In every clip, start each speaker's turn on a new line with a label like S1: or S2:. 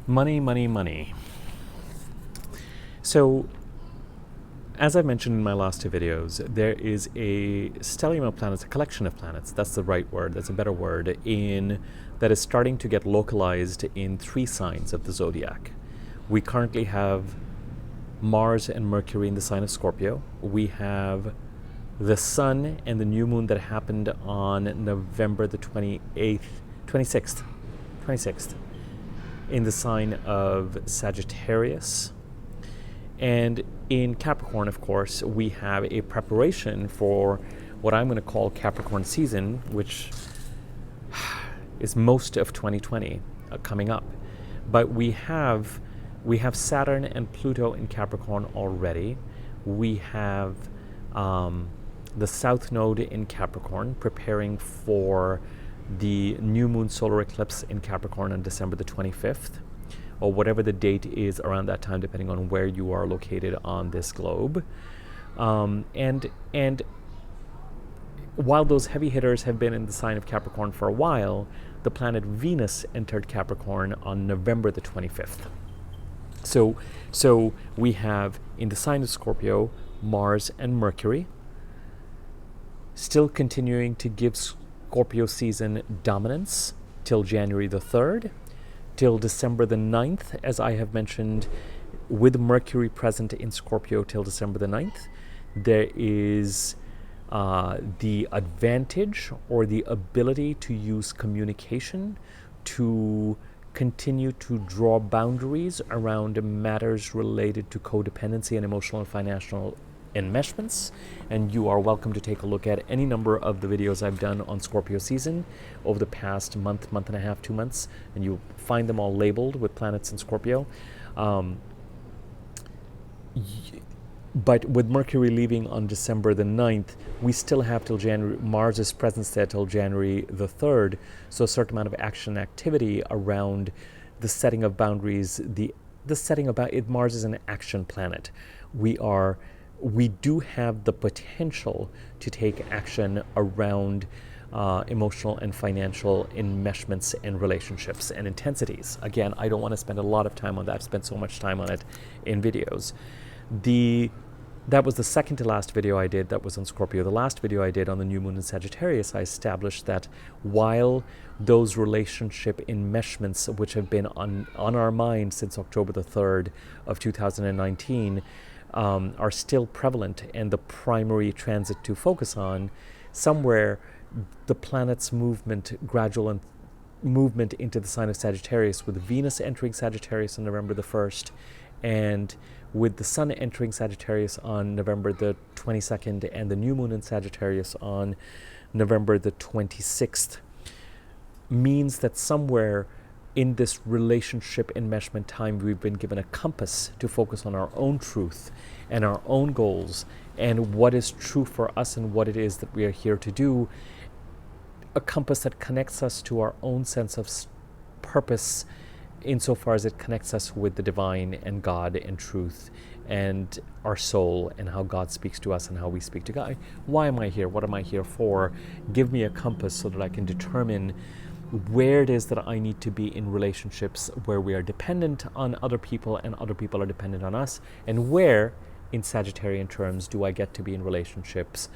S1: Money, money, money. So, as I mentioned in my last two videos, there is a stellium of planets, a collection of planets, that's the right word, that's a better word, that is starting to get localized in 3 signs of the zodiac. We currently have Mars and Mercury in the sign of Scorpio. We have the Sun and the new moon that happened on November the 26th in the sign of Sagittarius. And in Capricorn, of course, we have a preparation for what I'm going to call Capricorn season, which is most of 2020 coming up. But we have Saturn and Pluto in Capricorn already. We have the South Node in Capricorn preparing for the new moon solar eclipse in Capricorn on December the 25th, or whatever the date is around that time, depending on where you are located on this globe. And while those heavy hitters have been in the sign of Capricorn for a while, the planet Venus entered Capricorn on November the 25th. So we have in the sign of Scorpio, Mars and Mercury, still continuing to give Scorpio season dominance till January the 3rd, till December the 9th, as I have mentioned, with Mercury present in Scorpio till December the 9th. There is the advantage or the ability to use communication to continue to draw boundaries around matters related to codependency and emotional and financial enmeshments. And you are welcome to take a look at any number of the videos I've done on Scorpio season over the past month and a half, 2 months, and you'll find them all labeled with planets in Scorpio. But with Mercury leaving on December the 9th, we still have till January, Mars' presence there till January the 3rd, so a certain amount of action and activity around the setting of boundaries, the setting about it. Mars is an action planet. We do have the potential to take action around emotional and financial enmeshments and relationships and intensities. Again, I don't want to spend a lot of time on that. I've spent so much time on it in videos. That was the second to last video I did that was on Scorpio. The last video I did on the new moon in Sagittarius, I established that while those relationship enmeshments, which have been on our mind since October the 3rd of 2019, are still prevalent and the primary transit to focus on, somewhere the planet's gradual movement into the sign of Sagittarius, with Venus entering Sagittarius on November the 1st, and with the Sun entering Sagittarius on November the 22nd, and the new moon in Sagittarius on November the 26th, means that somewhere in this relationship enmeshment time, we've been given a compass to focus on our own truth and our own goals and what is true for us and what it is that we are here to do. A compass that connects us to our own sense of purpose, insofar as it connects us with the divine and God and truth and our soul and how God speaks to us and how we speak to God. Why am I here? What am I here for? Give me a compass so that I can determine where it is that I need to be in relationships where we are dependent on other people and other people are dependent on us, and where, in Sagittarian terms, do I get to be in relationships?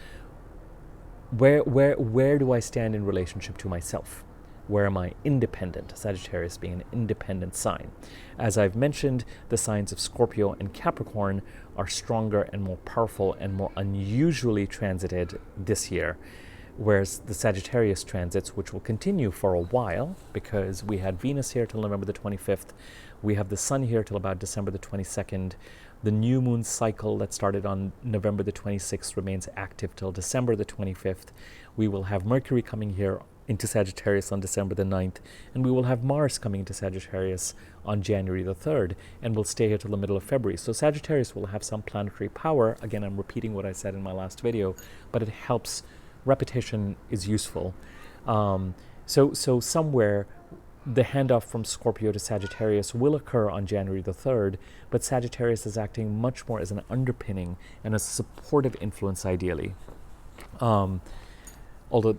S1: Where do I stand in relationship to myself? Where am I independent? Sagittarius being an independent sign. As I've mentioned, the signs of Scorpio and Capricorn are stronger and more powerful and more unusually transited this year, whereas the Sagittarius transits, which will continue for a while, because we had Venus here till November the 25th, we have the Sun here till about December the 22nd, the new moon cycle that started on November the 26th remains active till December the 25th. We will have Mercury coming here into Sagittarius on December the 9th, and we will have Mars coming into Sagittarius on January the 3rd, and we'll stay here till the middle of February. So Sagittarius will have some planetary power. Again, I'm repeating what I said in my last video, but it helps. Repetition is useful. So somewhere the handoff from Scorpio to Sagittarius will occur on January the 3rd, but Sagittarius is acting much more as an underpinning and a supportive influence, ideally. Although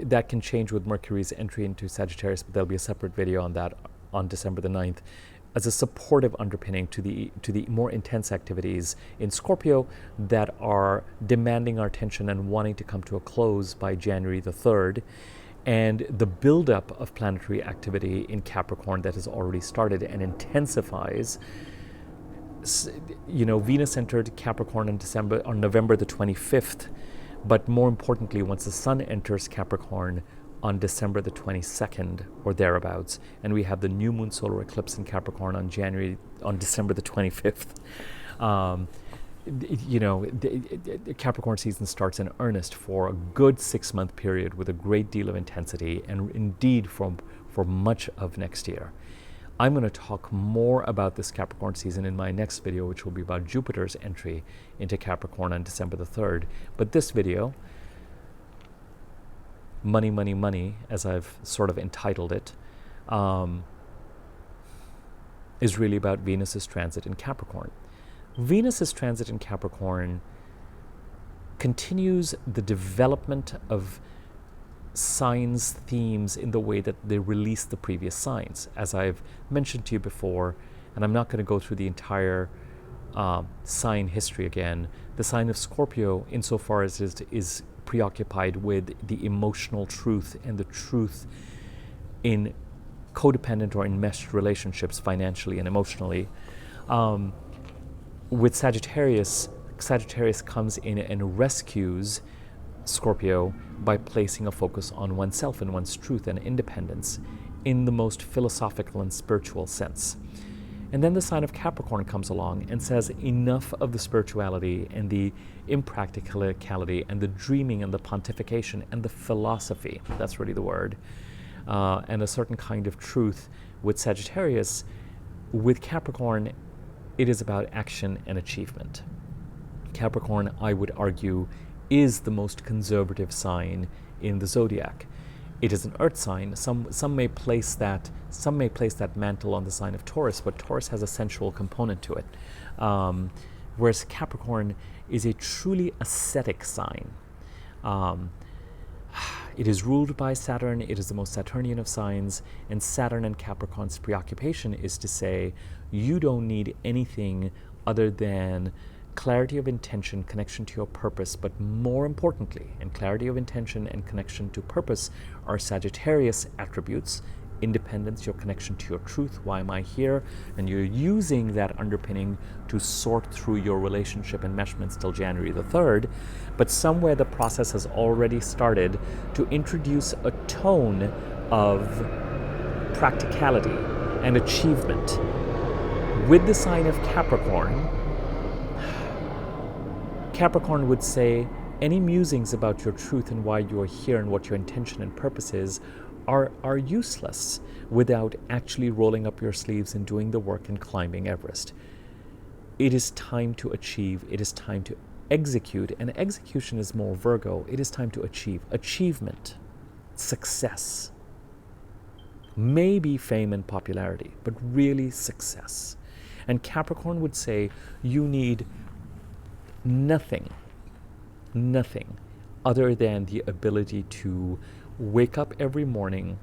S1: that can change with Mercury's entry into Sagittarius, but there'll be a separate video on that on December the 9th as a supportive underpinning to the more intense activities in Scorpio that are demanding our attention and wanting to come to a close by January the 3rd, and the buildup of planetary activity in Capricorn that has already started and intensifies. Venus entered Capricorn on November the 25th, but more importantly, once the Sun enters Capricorn on December the 22nd or thereabouts, and we have the new moon solar eclipse in Capricorn on December the 25th. The Capricorn season starts in earnest for a good 6-month period with a great deal of intensity, and indeed for much of next year. I'm going to talk more about this Capricorn season in my next video, which will be about Jupiter's entry into Capricorn on December the 3rd. But this video, Money, Money, Money, as I've sort of entitled it, is really about Venus's transit in Capricorn. Venus's transit in Capricorn continues the development of signs' themes in the way that they release the previous signs. As I've mentioned to you before, and I'm not going to go through the entire sign history again, the sign of Scorpio, insofar as it is preoccupied with the emotional truth and the truth in codependent or enmeshed relationships financially and emotionally. With Sagittarius comes in and rescues Scorpio by placing a focus on oneself and one's truth and independence in the most philosophical and spiritual sense. And then the sign of Capricorn comes along and says enough of the spirituality and the impracticality and the dreaming and the pontification and the philosophy, that's really the word, and a certain kind of truth with Sagittarius. With Capricorn, it is about action and achievement. Capricorn, I would argue, is the most conservative sign in the zodiac. It is an earth sign. Some may place that mantle on the sign of Taurus, but Taurus has a sensual component to it. Whereas Capricorn is a truly ascetic sign. It is ruled by Saturn. It is the most Saturnian of signs, and Saturn and Capricorn's preoccupation is to say, you don't need anything other than clarity of intention, connection to your purpose, but more importantly, and clarity of intention and connection to purpose are Sagittarius attributes: independence, your connection to your truth, why am I here? And you're using that underpinning to sort through your relationship enmeshments till January the 3rd. But somewhere the process has already started to introduce a tone of practicality and achievement. With the sign of Capricorn, Capricorn would say any musings about your truth and why you are here and what your intention and purpose is are useless without actually rolling up your sleeves and doing the work and climbing Everest. It is time to achieve. It is time to execute. And execution is more Virgo. It is time to achieve. Achievement, success, maybe fame and popularity, but really success. And Capricorn would say you need nothing other than the ability to wake up every morning,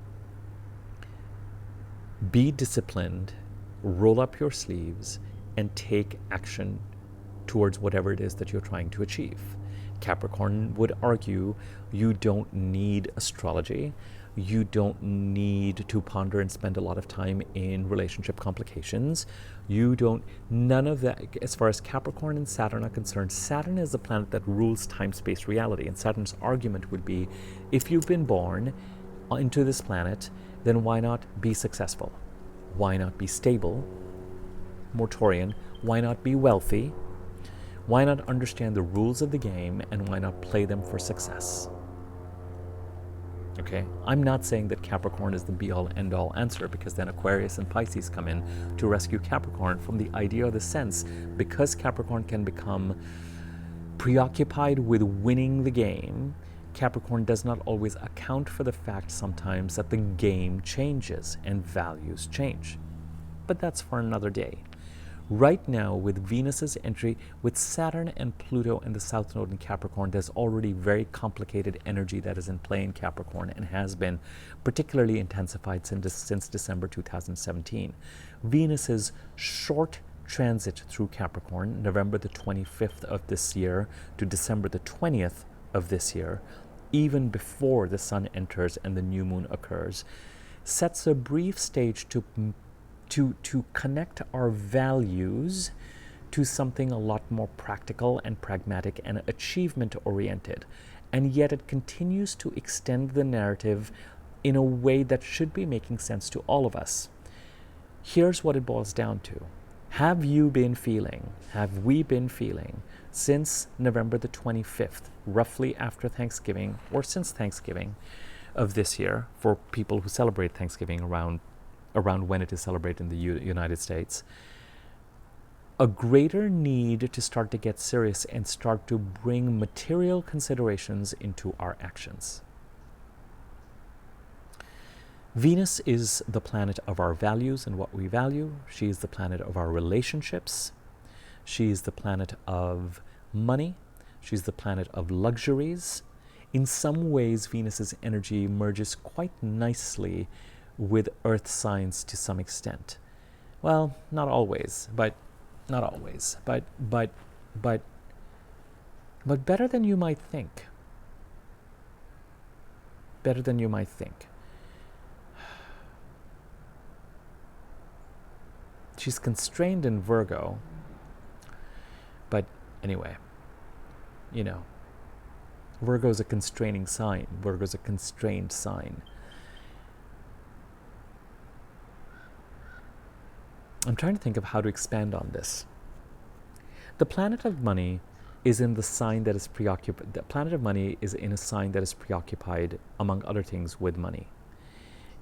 S1: be disciplined, roll up your sleeves, and take action towards whatever it is that you're trying to achieve. Capricorn would argue you don't need astrology. You don't need to ponder and spend a lot of time in relationship complications. None of that. As far as Capricorn and Saturn are concerned, Saturn is the planet that rules time-space reality. And Saturn's argument would be, if you've been born into this planet, then why not be successful? Why not be stable? Mortorian. Why not be wealthy? Why not understand the rules of the game, and why not play them for success? Okay, I'm not saying that Capricorn is the be-all, end-all answer, because then Aquarius and Pisces come in to rescue Capricorn from the idea or the sense, because Capricorn can become preoccupied with winning the game. Capricorn does not always account for the fact sometimes that the game changes and values change. But that's for another day. Right now, with Venus's entry, with Saturn and Pluto and the South Node in Capricorn, there's already very complicated energy that is in play in Capricorn and has been particularly intensified since December 2017. Venus's short transit through Capricorn, November the 25th of this year to December the 20th of this year, even before the Sun enters and the new moon occurs, sets a brief stage to connect our values to something a lot more practical and pragmatic and achievement oriented. And yet it continues to extend the narrative in a way that should be making sense to all of us. Here's what it boils down to. Have we been feeling since November the 25th, roughly after Thanksgiving, or since Thanksgiving of this year, for people who celebrate Thanksgiving around when it is celebrated in the United States, a greater need to start to get serious and start to bring material considerations into our actions? Venus is the planet of our values and what we value. She is the planet of our relationships. She is the planet of money. She's the planet of luxuries. In some ways, Venus's energy merges quite nicely with earth signs to some extent. Well, not always, but better than you might think. Better than you might think. She's constrained in Virgo, but anyway, Virgo's a constraining sign. Virgo's a constrained sign. I'm trying to think of how to expand on this. The planet of money is in the sign that is preoccupied. The planet of money is in a sign that is preoccupied, among other things, with money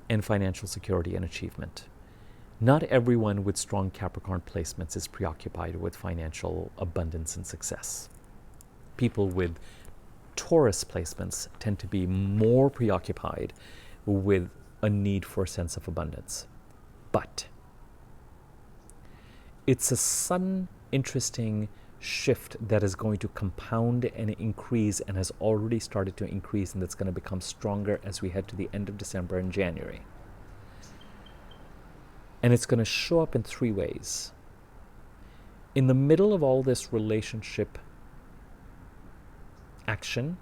S1: and financial security and achievement. Not everyone with strong Capricorn placements is preoccupied with financial abundance and success. People with Taurus placements tend to be more preoccupied with a need for a sense of abundance. But it's a sudden, interesting shift that is going to compound and increase and has already started to increase, and that's going to become stronger as we head to the end of December and January. And it's going to show up in three ways. In the middle of all this relationship action,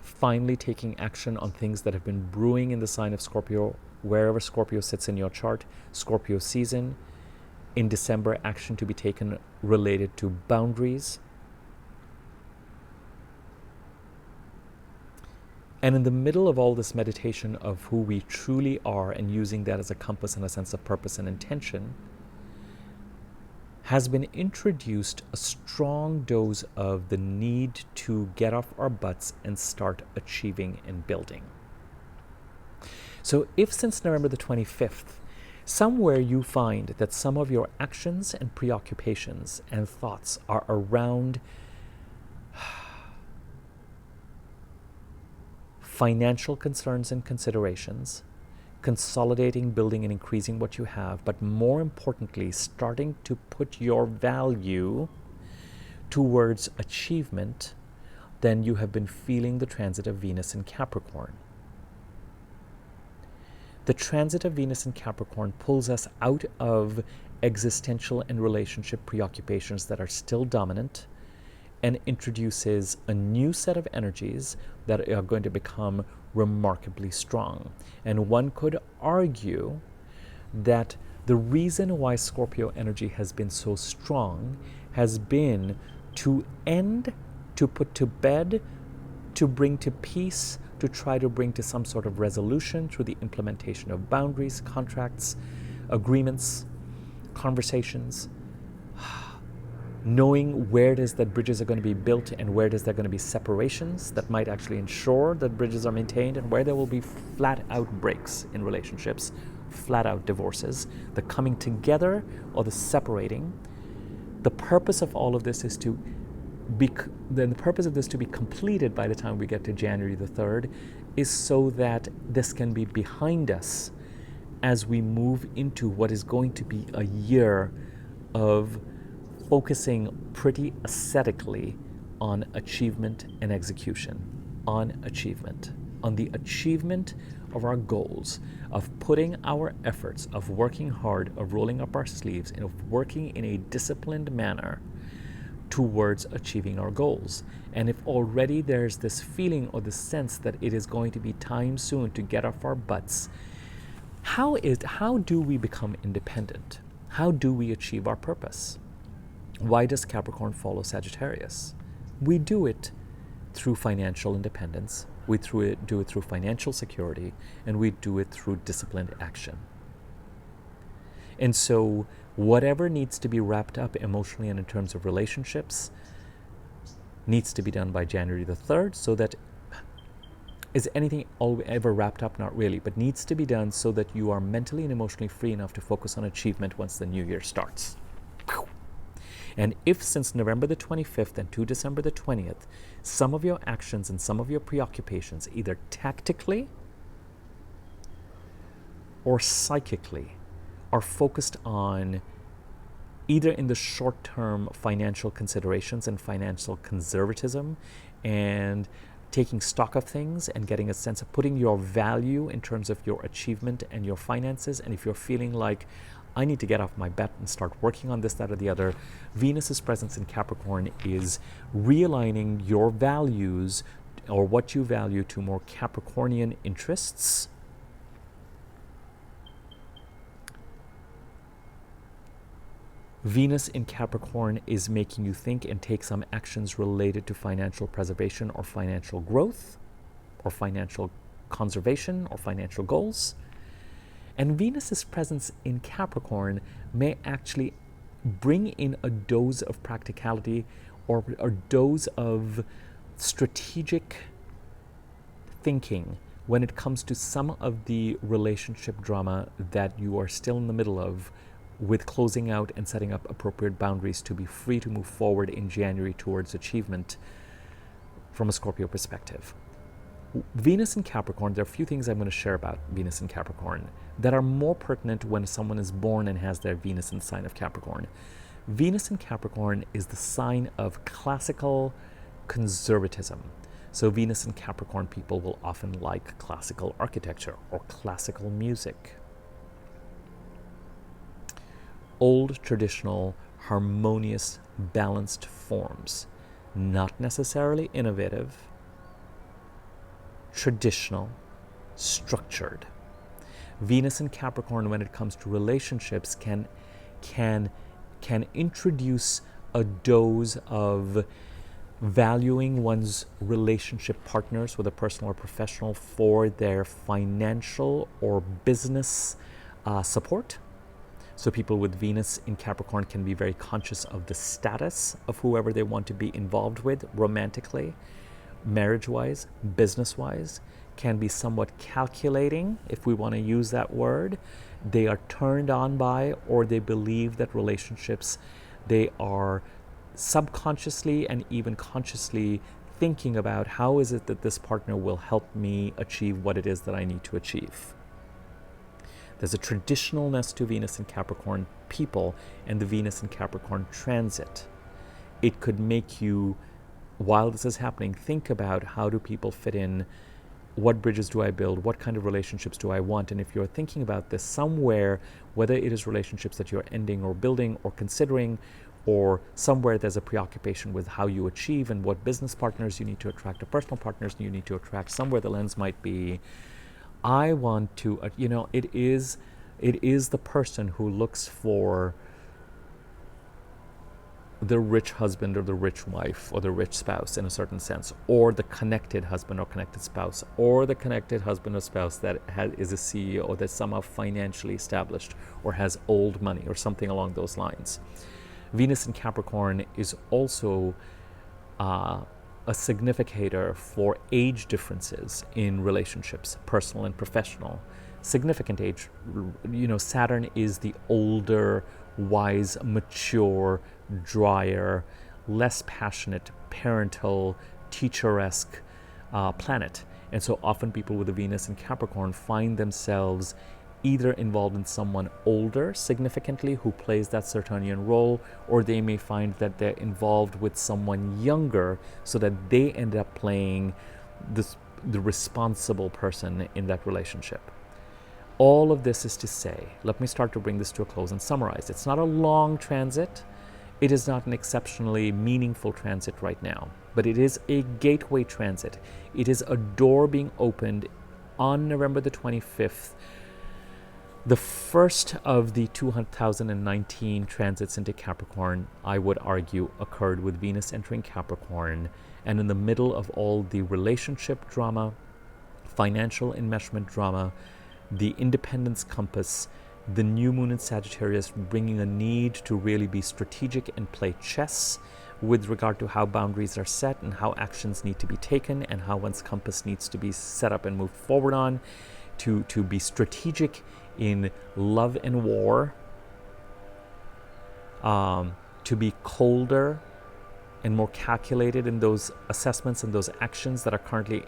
S1: finally taking action on things that have been brewing in the sign of Scorpio, wherever Scorpio sits in your chart, Scorpio season. In December, action to be taken related to boundaries. And in the middle of all this meditation of who we truly are and using that as a compass and a sense of purpose and intention, has been introduced a strong dose of the need to get off our butts and start achieving and building. So if since November the 25th, somewhere you find that some of your actions and preoccupations and thoughts are around financial concerns and considerations, consolidating, building, and increasing what you have, but more importantly, starting to put your value towards achievement, then you have been feeling the transit of Venus in Capricorn. The transit of Venus in Capricorn pulls us out of existential and relationship preoccupations that are still dominant and introduces a new set of energies that are going to become remarkably strong. And one could argue that the reason why Scorpio energy has been so strong has been to end, to put to bed, to bring to peace, to try to bring to some sort of resolution through the implementation of boundaries, contracts, agreements, conversations, knowing where it is that bridges are going to be built and where it is there are going to be separations that might actually ensure that bridges are maintained, and where there will be flat out breaks in relationships, flat out divorces, the coming together or the separating. The purpose of all of this is to be completed by the time we get to January the 3rd is so that this can be behind us as we move into what is going to be a year of focusing pretty ascetically on achievement and execution, on the achievement of our goals, of putting our efforts, of working hard, of rolling up our sleeves, and of working in a disciplined manner towards achieving our goals. And if already there's this feeling or this sense that it is going to be time soon to get off our butts, how do we become independent? How do we achieve our purpose? Why does Capricorn follow Sagittarius? We do it through financial independence, we do it through financial security, and we do it through disciplined action. And so whatever needs to be wrapped up emotionally and in terms of relationships needs to be done by January the 3rd, so that is anything ever wrapped up? Not really, but needs to be done so that you are mentally and emotionally free enough to focus on achievement once the new year starts. And if since November the 25th and to December the 20th, some of your actions and some of your preoccupations, either tactically or psychically, are focused on either in the short-term financial considerations and financial conservatism and taking stock of things and getting a sense of putting your value in terms of your achievement and your finances, and if you're feeling like, I need to get off my butt and start working on this, that, or the other, Venus's presence in Capricorn is realigning your values or what you value to more Capricornian interests. Venus in Capricorn is making you think and take some actions related to financial preservation or financial growth or financial conservation or financial goals. And Venus's presence in Capricorn may actually bring in a dose of practicality or a dose of strategic thinking when it comes to some of the relationship drama that you are still in the middle of, with closing out and setting up appropriate boundaries to be free to move forward in January towards achievement from a Scorpio perspective. Venus in Capricorn, there are a few things I'm going to share about Venus in Capricorn that are more pertinent when someone is born and has their Venus in the sign of Capricorn. Venus in Capricorn is the sign of classical conservatism. So Venus in Capricorn people will often like classical architecture or classical music. Old, traditional, harmonious, balanced forms. Not necessarily innovative, traditional, structured. Venus in Capricorn, when it comes to relationships, can introduce a dose of valuing one's relationship partners, whether personal or professional, for their financial or business support. So people with Venus in Capricorn can be very conscious of the status of whoever they want to be involved with romantically, marriage-wise, business-wise, can be somewhat calculating, if we want to use that word. They are turned on by, or they believe that relationships, they are subconsciously and even consciously thinking about how is it that this partner will help me achieve what it is that I need to achieve. There's a traditionalness to Venus in Capricorn people and the Venus in Capricorn transit. It could make you, while this is happening, think about how do people fit in, what bridges do I build, what kind of relationships do I want, and if you're thinking about this somewhere, whether it is relationships that you're ending or building or considering, or somewhere there's a preoccupation with how you achieve and what business partners you need to attract or personal partners you need to attract, somewhere the lens might be, I want to, it is the person who looks for the rich husband or the rich wife or the rich spouse in a certain sense, or the connected husband or connected spouse, or the connected husband or spouse that is a CEO or that's somehow financially established or has old money or something along those lines. Venus in Capricorn is also a significator for age differences in relationships, personal and professional. Significant age, Saturn is the older, wise, mature, drier, less passionate, parental, teacher-esque planet. And so often people with a Venus in Capricorn find themselves either involved in someone older significantly who plays that Saturnian role, or they may find that they're involved with someone younger so that they end up playing the responsible person in that relationship. All of this is to say, let me start to bring this to a close and summarize. It's not a long transit. It is not an exceptionally meaningful transit right now, but it is a gateway transit. It is a door being opened on November the 25th. The first of the 2019 transits into Capricorn, I would argue, occurred with Venus entering Capricorn, and in the middle of all the relationship drama, financial enmeshment drama, the independence compass, the new moon in Sagittarius bringing a need to really be strategic and play chess with regard to how boundaries are set and how actions need to be taken and how one's compass needs to be set up and moved forward on, to be strategic in love and war, to be colder and more calculated in those assessments and those actions that are currently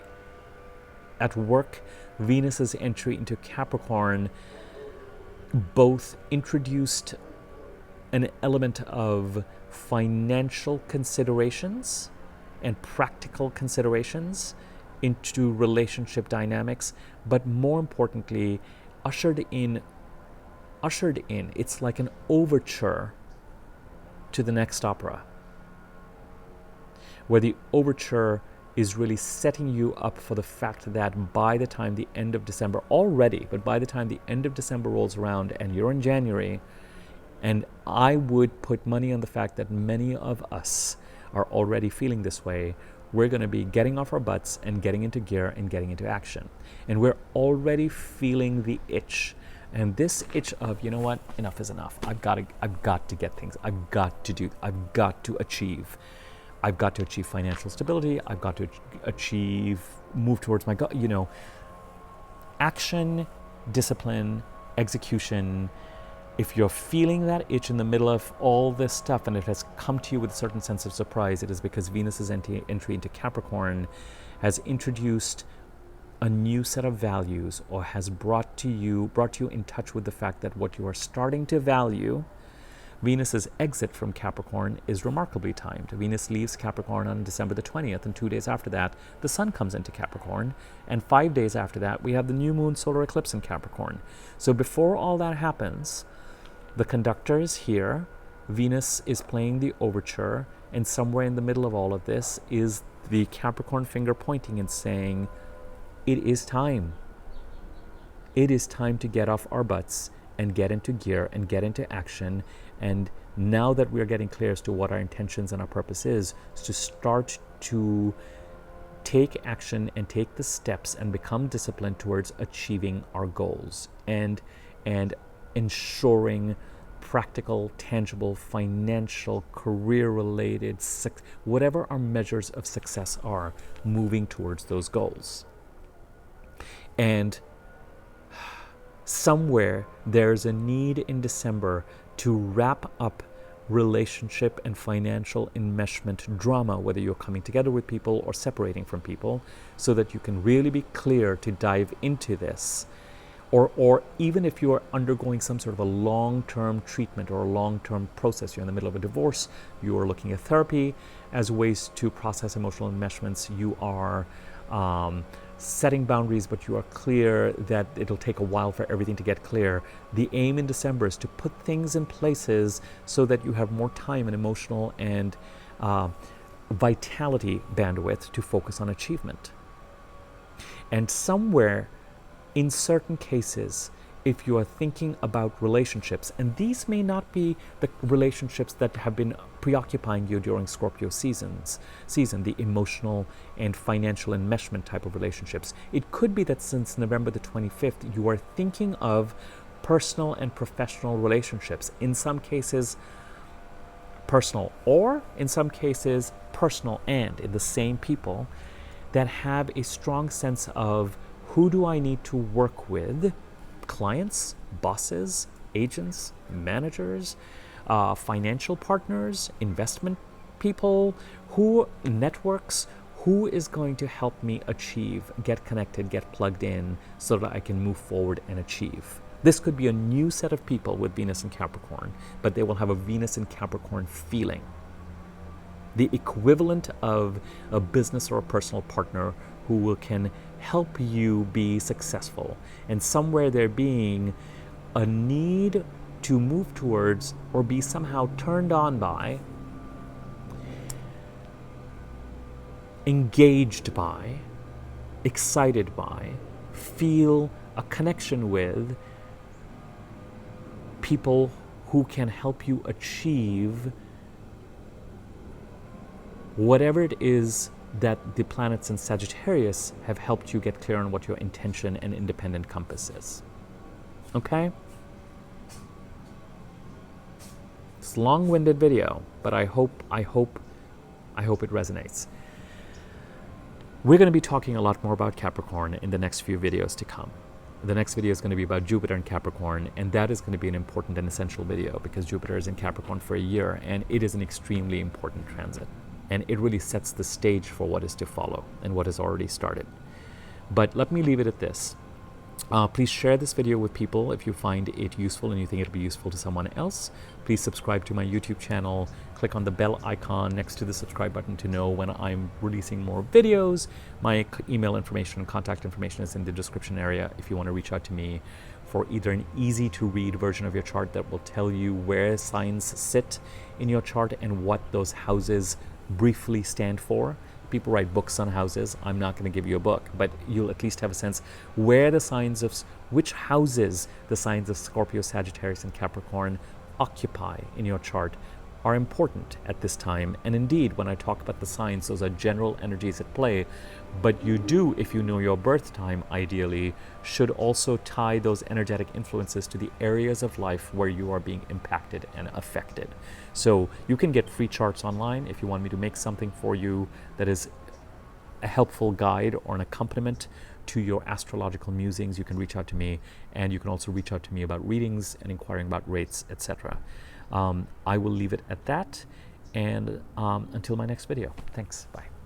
S1: at work. Venus's entry into Capricorn both introduced an element of financial considerations and practical considerations into relationship dynamics, but more importantly, ushered in, it's like an overture to the next opera, where the overture is really setting you up for the fact that by the time the end of December by the time the end of December rolls around and you're in January, and I would put money on the fact that many of us are already feeling this way, we're going to be getting off our butts and getting into gear and getting into action. And we're already feeling the itch. And this itch of, you know what, enough is enough. I've got to get things. I've got to achieve. I've got to achieve financial stability. I've got to move towards my goal. Action, discipline, execution. If you're feeling that itch in the middle of all this stuff and it has come to you with a certain sense of surprise, it is because Venus's entry into Capricorn has introduced a new set of values, or has brought you in touch with the fact that what you are starting to value. Venus's exit from Capricorn is remarkably timed. Venus leaves Capricorn on December the 20th, and 2 days after that, the Sun comes into Capricorn, and 5 days after that, we have the new moon solar eclipse in Capricorn. So before all that happens, the conductor is here, Venus is playing the overture, and somewhere in the middle of all of this is the Capricorn finger pointing and saying, it is time. It is time to get off our butts and get into gear and get into action. And now that we're getting clear as to what our intentions and our purpose is to start to take action and take the steps and become disciplined towards achieving our goals and ensuring practical, tangible, financial, career-related, whatever our measures of success are, moving towards those goals. And somewhere there's a need in December to wrap up relationship and financial enmeshment drama, whether you're coming together with people or separating from people, so that you can really be clear to dive into this. Or even if you are undergoing some sort of a long-term treatment or a long-term process, you're in the middle of a divorce, you are looking at therapy as ways to process emotional enmeshments, you are setting boundaries, but you are clear that it'll take a while for everything to get clear. The aim in December is to put things in places so that you have more time and emotional and vitality bandwidth to focus on achievement. And somewhere, in certain cases, if you are thinking about relationships, and these may not be the relationships that have been preoccupying you during Scorpio season, the emotional and financial enmeshment type of relationships. It could be that since November the 25th, you are thinking of personal and professional relationships. In some cases, personal, or in some cases, personal and in the same people that have a strong sense of who do I need to work with? Clients, bosses, agents, managers, financial partners, investment people, networks, who is going to help me achieve, get connected, get plugged in so that I can move forward and achieve. This could be a new set of people with Venus in Capricorn, but they will have a Venus in Capricorn feeling. The equivalent of a business or a personal partner who can help you be successful. And somewhere there being a need to move towards or be somehow turned on by, engaged by, excited by, feel a connection with people who can help you achieve whatever it is that the planets in Sagittarius have helped you get clear on what your intention and independent compass is. Okay? It's a long-winded video, but I hope it resonates. We're going to be talking a lot more about Capricorn in the next few videos to come. The next video is going to be about Jupiter in Capricorn, and that is going to be an important and essential video because Jupiter is in Capricorn for a year, and it is an extremely important transit. And it really sets the stage for what is to follow and what has already started. But let me leave it at this. Please share this video with people if you find it useful and you think it'll be useful to someone else. Please subscribe to my YouTube channel. Click on the bell icon next to the subscribe button to know when I'm releasing more videos. My email information, contact information is in the description area if you want to reach out to me for either an easy to read version of your chart that will tell you where signs sit in your chart and what those houses briefly stand for. People write books on houses. I'm not going to give you a book, but you'll at least have a sense where the signs of, which houses the signs of Scorpio, Sagittarius, and Capricorn occupy in your chart are important at this time. And indeed, when I talk about the signs, those are general energies at play. But you do, if you know your birth time, ideally, should also tie those energetic influences to the areas of life where you are being impacted and affected. So you can get free charts online if you want me to make something for you that is a helpful guide or an accompaniment to your astrological musings. You can reach out to me, and you can also reach out to me about readings and inquiring about rates, etc. I will leave it at that, and until my next video. Thanks. Bye.